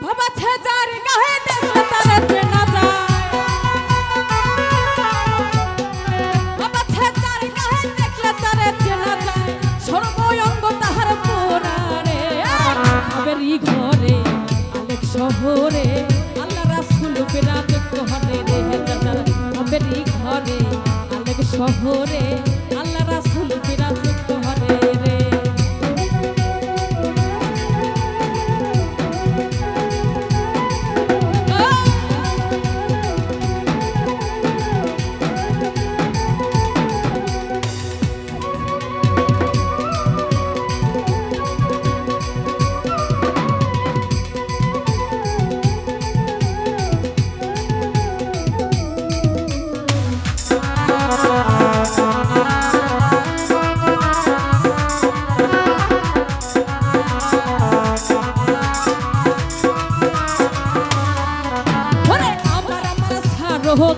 ভাবাছে যার গায়ে দেখলে তারে চেনা যায়, ভাবাছে যার গায়ে দেখলে তারে চেনা যায়, সর্বঙ্গ তাহার পুরারে আবেরি ঘরে আলেক শহরে আল্লাহ রাসূল বিরাজ করে রে চাচা আবেরি ঘরে আলেক শহরে আল্লাহ রাসূল বিরাজ করে রে।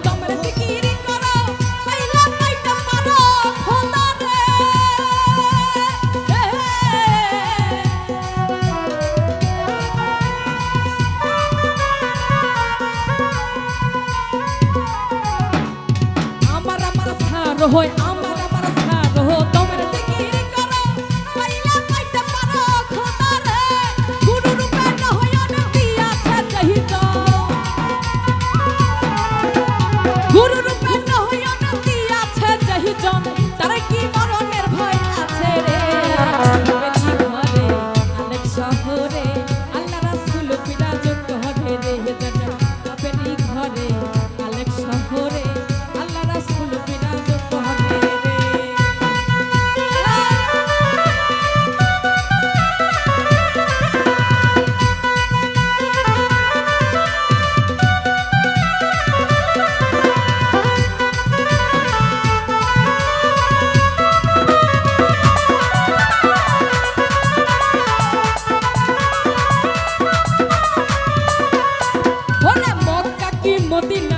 তোমরা জিকির করো পাইলা পাইতে পারো খোদা রে, আমার ছাড় হয় আমার ছাড় হো তোমরা জিকির করো পাইলা পাইতে পারো খোদা রে, গুরু রূপে নয়ন দিয়াছে চাহিত, গুরু রূপে নয়ন দিয়াছে যাহিজন তার কি মরণের ভয় আছে রে। আবেরি ঘরে আলেক শহরে আল্লাহ রাসূল বিরাজ করে রে চাচা আবেরি ঘরে আলেক শহরে আল্লাহ রাসূল বিরাজ করে রে। মদিনা